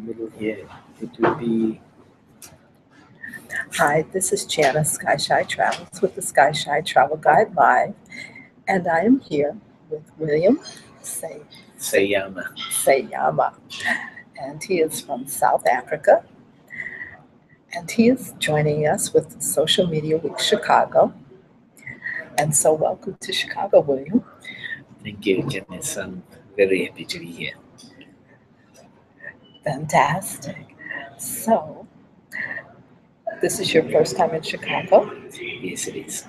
middle here, it would be Hi, this is Janice Skyshy Travels with the Skyshy Travel Guide Live, and I am here with William Seyama. Seyama, and he is from South Africa, and he is joining us with Social Media Week Chicago. And so, welcome to Chicago, William. Thank you, Janice. I'm very happy to be here. Fantastic. So, this is your first time in Chicago? Yes, it is.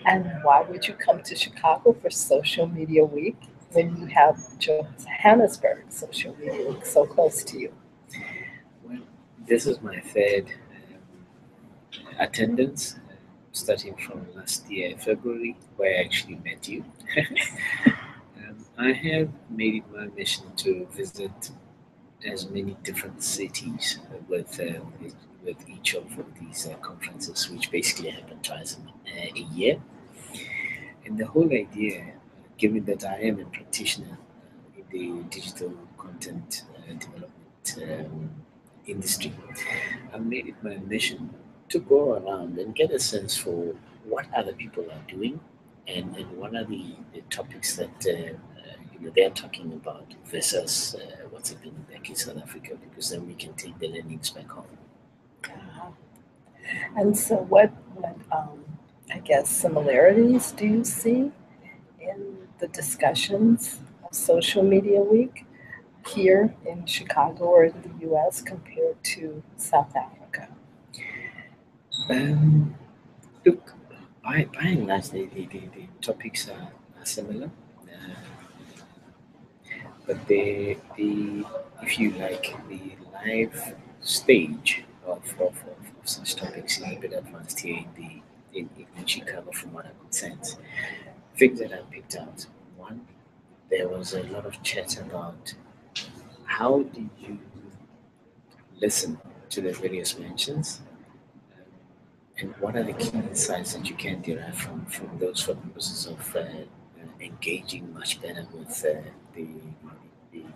And why would you come to Chicago for Social Media Week when you have Johannesburg Social Media Week so close to you? Well, this is my third attendance, starting from last year, February, where I actually met you. I have made it my mission to visit as many different cities with each of these conferences, which basically happen twice a year. And the whole idea, given that I am a practitioner in the digital content development industry, I made it my mission to go around and get a sense for what other people are doing and what are the topics that they're talking about versus what's happening back in South Africa, because then we can take the learnings back home. Uh, And so, what I guess, similarities do you see in the discussions of Social Media Week here in Chicago or in the US compared to South Africa? Um, Look, by and large, the topics are similar, but the if you like, the live stage of such topics is a bit advanced here in Chicago, from what I could sense. Things that I picked out. One, there was a lot of chat about how do you listen to the various mentions, and what are the key insights that you can derive from those for purposes of engaging much better with the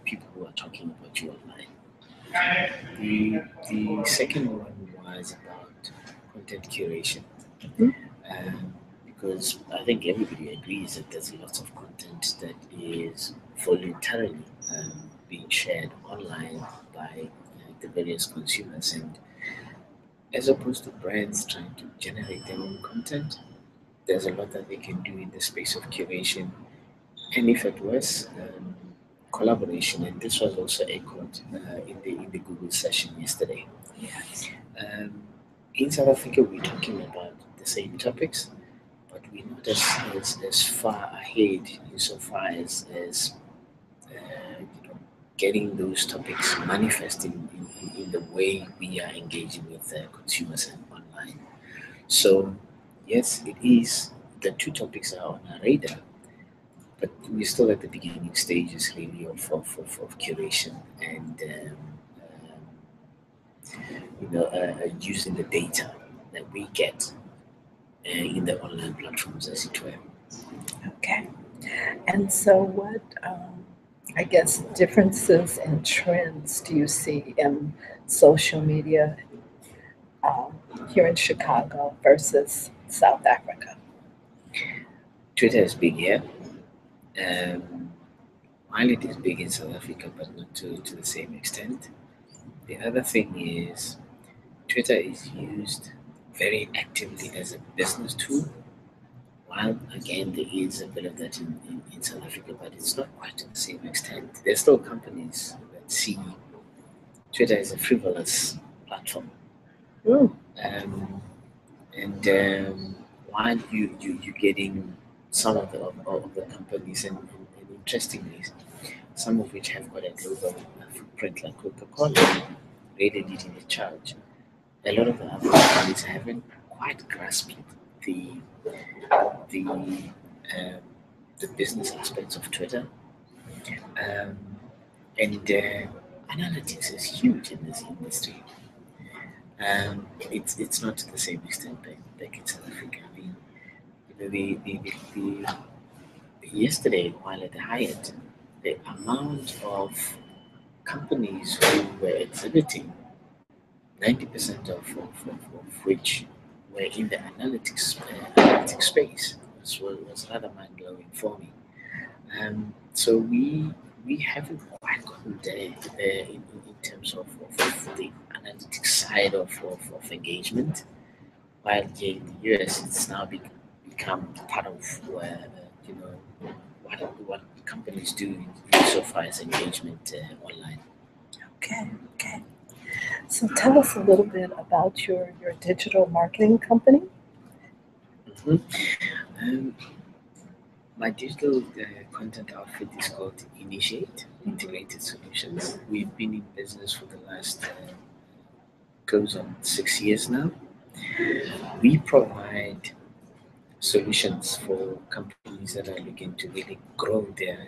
people who are talking about you online. The second one was about content curation, Mhm. because I think everybody agrees that there's lots of content that is voluntarily being shared online by the various consumers, and as opposed to brands trying to generate their own content, there's a lot that they can do in the space of curation. And if it was collaboration, and this was also echoed in the Google session yesterday. Yes. Um, in South Africa, we're talking about the same topics, but we're not as far ahead insofar as getting those topics manifesting in the way we are engaging with consumers and online. So, yes, it is. The two topics are on our radar, but we're still at the beginning stages, really, of curation and using the data that we get in the online platforms, as it were. Okay. And so, what I guess differences and trends do you see in social media um, here in Chicago versus South Africa? Twitter is big here. Um, while it is big in South Africa, but not to the same extent. The other thing is Twitter is used very actively as a business tool. While again there is a bit of that in South Africa, but it's not quite to the same extent. There's still companies that see Twitter as a frivolous platform. Mm. Um, and while you're getting some of the companies, and interestingly, some of which have got a global footprint, like Coca-Cola, rated it in a charge. A lot of the other companies haven't quite grasped the the the business aspects of Twitter, um, and analytics is huge in this industry. It's not to the same extent back in South Africa. I mean, yesterday while at the Hyatt, the amount of companies who were exhibiting, 90% of which were in the analytics space, was rather mind blowing for me. So we haven't quite gotten there in terms of the analytics side of engagement. While here in the US, it's now become part of you know what companies do insofar as engagement online. Okay. So tell us a little bit about your digital marketing company. Mhm. Um, my digital content outfit is called Initiate Integrated Solutions. We've been in business for the last close on 6 years now. We provide solutions for companies that are looking to really grow their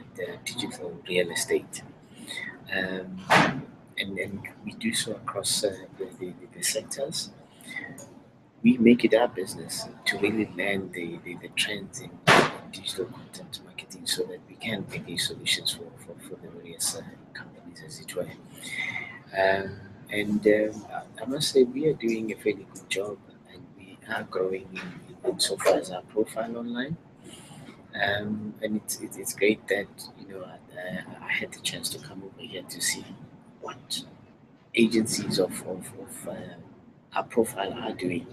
digital real estate. Um, and we do so across the sectors. We make it our business to really learn the trends in digital content marketing so that we can make these solutions for the various companies, as it were. I must say, we are doing a fairly good job and we are growing in so far as our profile online. And it's great that I had the chance to come over here to see what agencies of our profile are doing,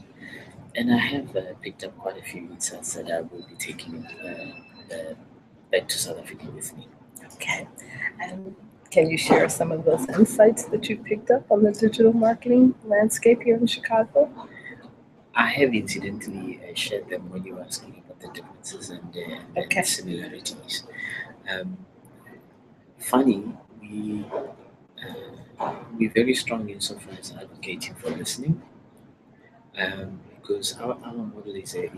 and I have picked up quite a few insights that I will be taking back to South Africa with me. Okay. And can you share some of those insights that you picked up on the digital marketing landscape here in Chicago? I have incidentally shared them when you were asking about the differences and Okay. the similarities. Um, Funny, we're very strong insofar as advocating for listening, because our model is a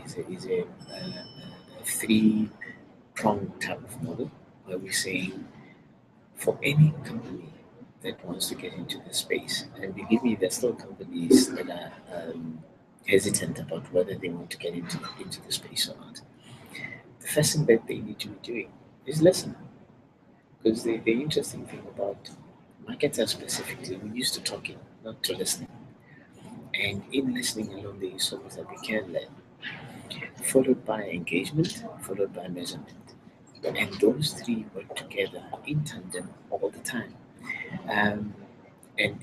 three-pronged type of model where we say for any company that wants to get into the space, and believe me, there's still companies that are hesitant about whether they want to get into the space or not. The first thing that they need to be doing is listen. Because the interesting thing about marketers specifically, we're used to talking, not to listening. And in listening alone, there is so much that we can learn, followed by engagement, followed by measurement. And those three work together in tandem all the time. Um, and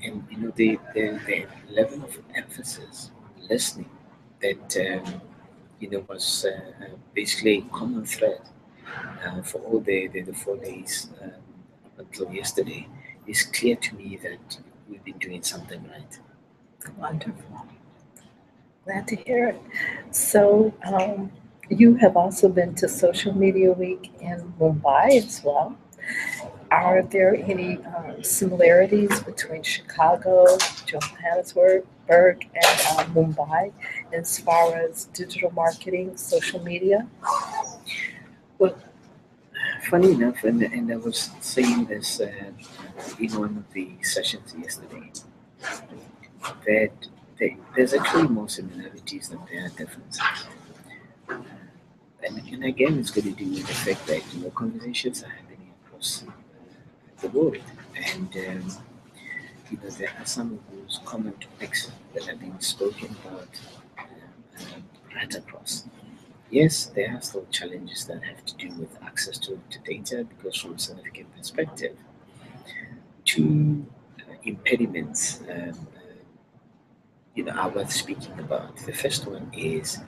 the level of emphasis on listening that was basically a common thread for all the 4 days up until yesterday, it's clear to me that we've been doing something right. Wonderful. Glad to hear it. So, you have also been to Social Media Week in Mumbai as well. Are there any similarities between Chicago, Johannesburg, and Mumbai as far as digital marketing, social media? Well, funny enough, and I was saying this in one of the sessions yesterday, that there's actually more similarities than there are differences. And again, it's going to do with the fact that conversations are happening across the world, and there are some of those common topics that have been spoken about right across. Yes, there are still challenges that have to do with access to data because, from a South African perspective, two impediments are worth speaking about. The first one is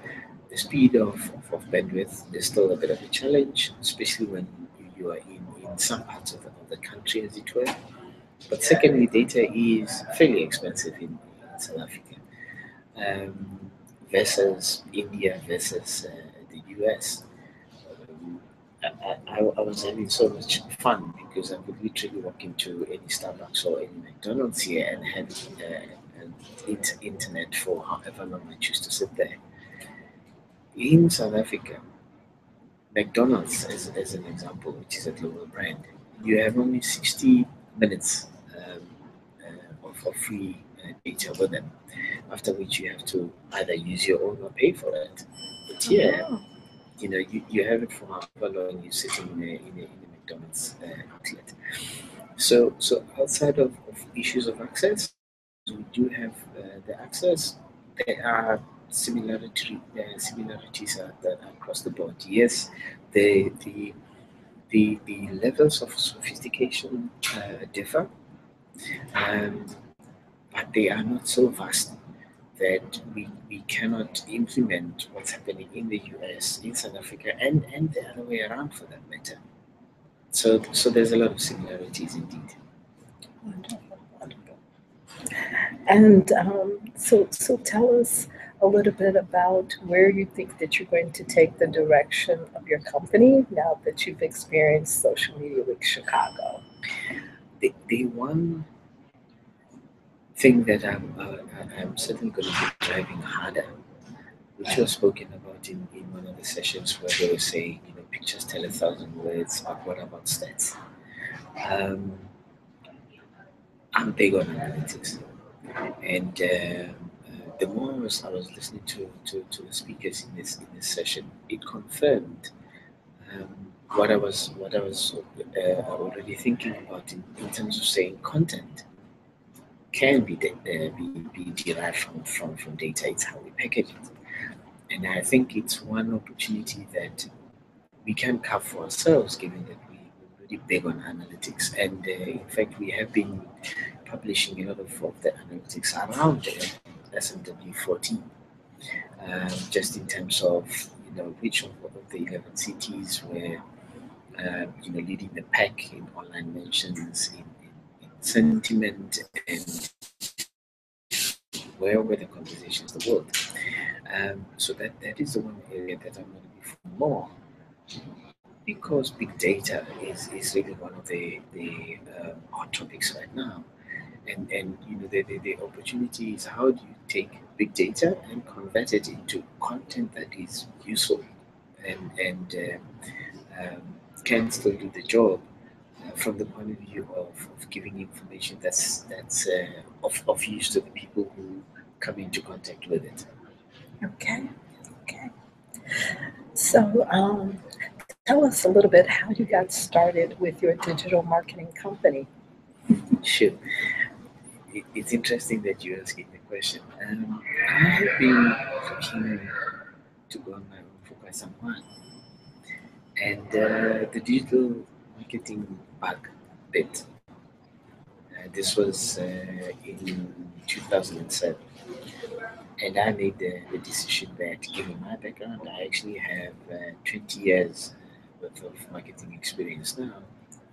the speed of bandwidth is still a bit of a challenge, especially when you are in some parts of the country, as it were. But secondly, data is fairly expensive in South Africa versus India versus the US. I was having so much fun because I could literally walk into any Starbucks or any McDonald's here and have internet for however long I choose to sit there. In South Africa, McDonald's, as an example, which is a global brand, you have only 60 minutes of free data with them, after which you have to either use your own or pay for it. But here, Oh, you have it for however long you're sitting in a McDonald's outlet. So outside of issues of access, we do have the access. There are similarities across the board. Yes, the levels of sophistication differ, um, but they are not so vast that we cannot implement what's happening in the US, in South Africa, and the other way around for that matter. So there's a lot of similarities indeed. Wonderful, wonderful. And so tell us a little bit about where you think that you're going to take the direction of your company now that you've experienced Social Media Week Chicago. The one thing that I'm certainly going to be driving harder, which was spoken about in one of the sessions where they were saying, pictures tell 1,000 words, but what about stats? Um, I'm big on analytics, and the more I was listening to the speakers in this session, it confirmed what I was already thinking about in terms of saying content can be derived from data. It's how we package it, and I think it's one opportunity that we can carve for ourselves, given that we're really big on analytics, and in fact we have been publishing a lot of the analytics around SMW 14, just in terms of which of the 11 cities were leading the pack in online mentions, in sentiment, and where were the conversations the world. So that is the one area that I'm going to be for more, because big data is really one of the hot topics right now. And the opportunity is, how do you take big data and convert it into content that is useful and can still do the job from the point of view of giving information that's of use to the people who come into contact with it. Okay, okay. So tell us a little bit how you got started with your digital marketing company. Sure. It's interesting that you're asking the question. I have been looking to go on my own for quite some while, and the digital marketing bug bit. This was in 2007, and I made the decision that, given my background, I actually have 20 years worth of marketing experience now,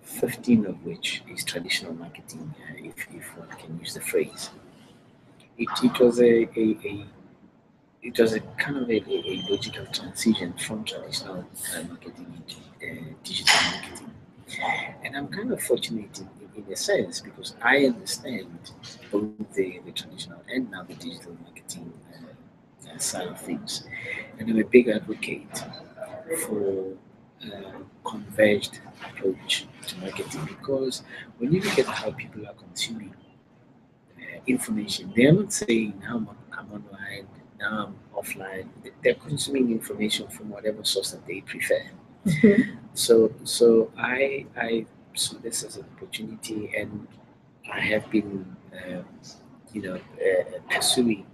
15 of which is traditional marketing, if one can use the phrase. It was a it was a kind of a logical transition from traditional marketing into digital marketing. And I'm kind of fortunate in a sense, because I understand both the traditional and now the digital marketing side of things. And I'm a big advocate for converged approach to marketing, because when you look at how people are consuming information, they're not saying, now I'm online, now I'm offline. They're consuming information from whatever source that they prefer. Mhm. So I saw this as an opportunity, and I have been pursuing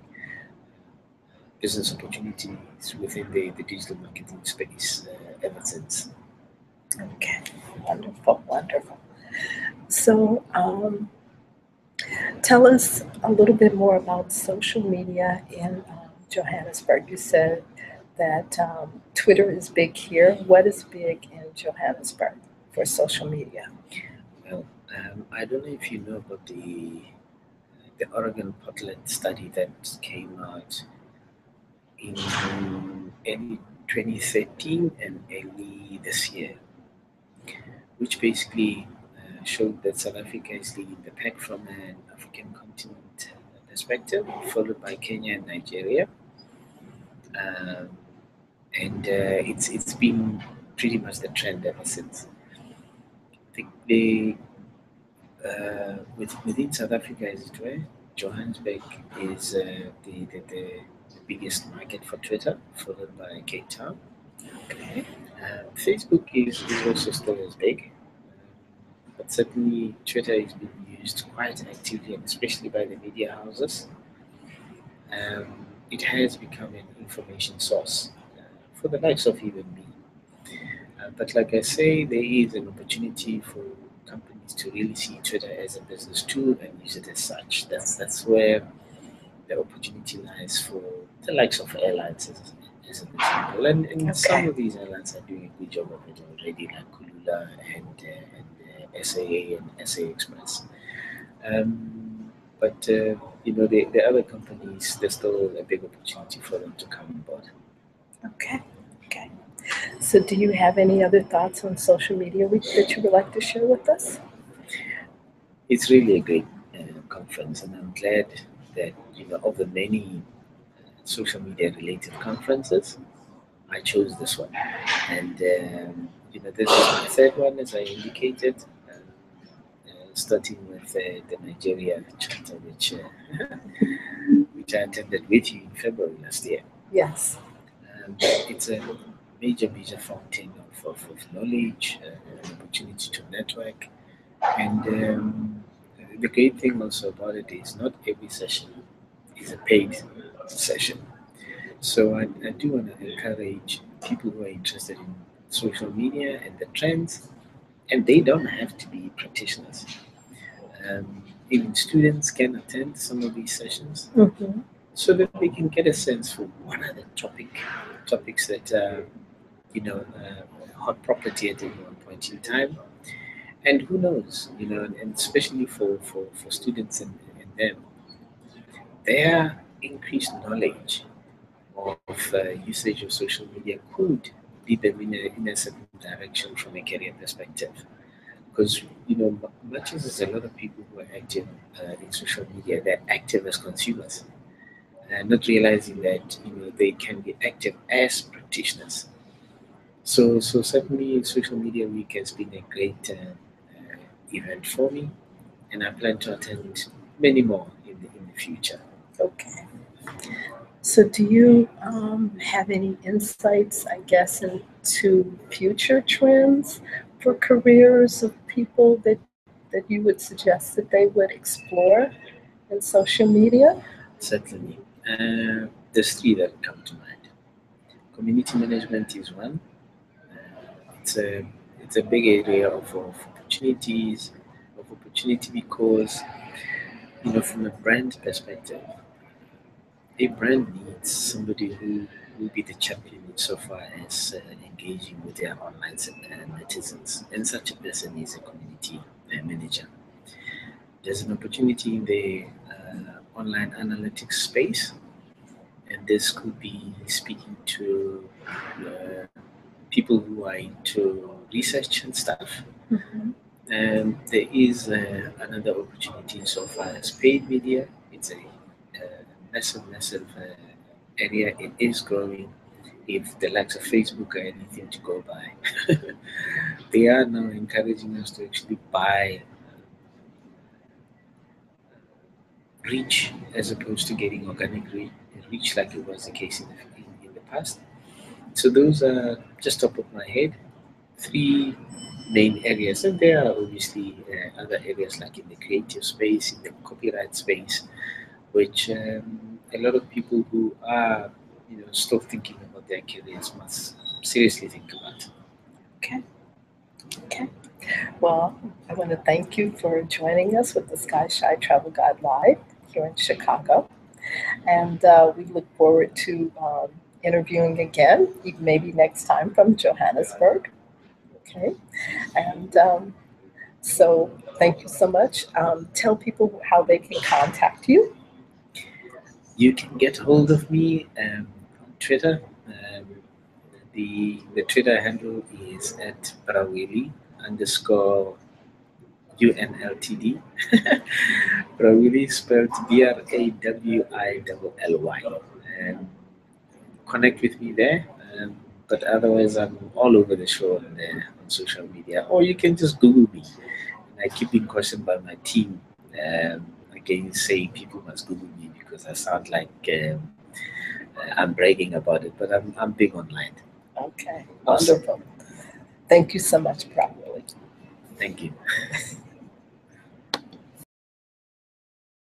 business opportunities within the digital marketing space ever since. Okay, wonderful, wonderful. So tell us a little bit more about social media in Johannesburg. You said that Twitter is big here. What is big in Johannesburg for social media? Well, I don't know if you know about the Oregon Portland study that came out in early 2013 and early this year, which basically showed that South Africa is leading the pack from an African continent perspective, followed by Kenya and Nigeria. Um, and it's been pretty much the trend ever since. Within South Africa, as it were, Johannesburg is the biggest market for Twitter, followed by Cape Town. Okay. Facebook is also still as big, but certainly Twitter is being used quite actively, and especially by the media houses. It has become an information source for the likes of even me. But like I say, there is an opportunity for companies to really see Twitter as a business tool and use it as such. That's where the opportunity lies for the likes of airlines, as an example. And some Okay. of these airlines are doing a good job of it already, like Kulula and SAA and SA Express. But the other companies, there's still a big opportunity for them to come on board. Okay. Okay. So, do you have any other thoughts on Social Media Week that you would like to share with us? It's really a great conference, and I'm glad that of the many social media related conferences, I chose this one. And this is my third one, as I indicated, starting with the Nigeria chapter, which I attended with you in February last year. Yes. It's a major fountain of knowledge, an opportunity to network. And the great thing also about it is not every session is a paid session. So I do want to encourage people who are interested in social media and the trends, and they don't have to be practitioners. Even students can attend some of these sessions Mm-hmm. so that they can get a sense for what are the topics that hot property at any one point in time. And who knows, and especially for students and them, their increased knowledge of usage of social media could lead them in a certain direction from a career perspective. Because, much as there's a lot of people who are active in social media, they're active as consumers, and not realizing that, they can be active as practitioners. So certainly, Social Media Week has been a great event for me, and I plan to attend many more in the future. Okay. So, do you have any insights, I guess, into future trends for careers of people that you would suggest that they would explore in social media? Certainly, there's three that come to mind. Community management is one. It's a big area of opportunity because, from a brand perspective, a brand needs somebody who will be the champion insofar as engaging with their online netizens, and such a person is a community manager. There's an opportunity in the online analytics space, and this could be speaking to uh, people who are into research and stuff. Mm-hmm. There is another opportunity insofar as paid media. It's a massive area. It is growing. If the likes of Facebook are anything to go by, they are now encouraging us to actually buy reach as opposed to getting organic reach like it was the case in the past. So those are just top of my head, three main areas, and there are obviously other areas like in the creative space, in the copyright space, which a lot of people who are still thinking about their careers must seriously think about. Okay. Okay. Well, I want to thank you for joining us with the Sky Shy Travel Guide Live here in Chicago. And we look forward to interviewing again, maybe next time from Johannesburg. Okay. And so thank you so much. Tell people how they can contact you. You can get hold of me on Twitter. The Twitter handle is at Brawili underscore UNLTD. Brawili spelled BRAWILLY. Um, Connect with me there. But otherwise, I'm all over the show on social media. Or you can just Google me. And I keep being questioned by my team again, saying people must Google me because I sound like I'm bragging about it. But I'm big online. Okay. Awesome. Wonderful. Thank you so much, Probably. Thank you.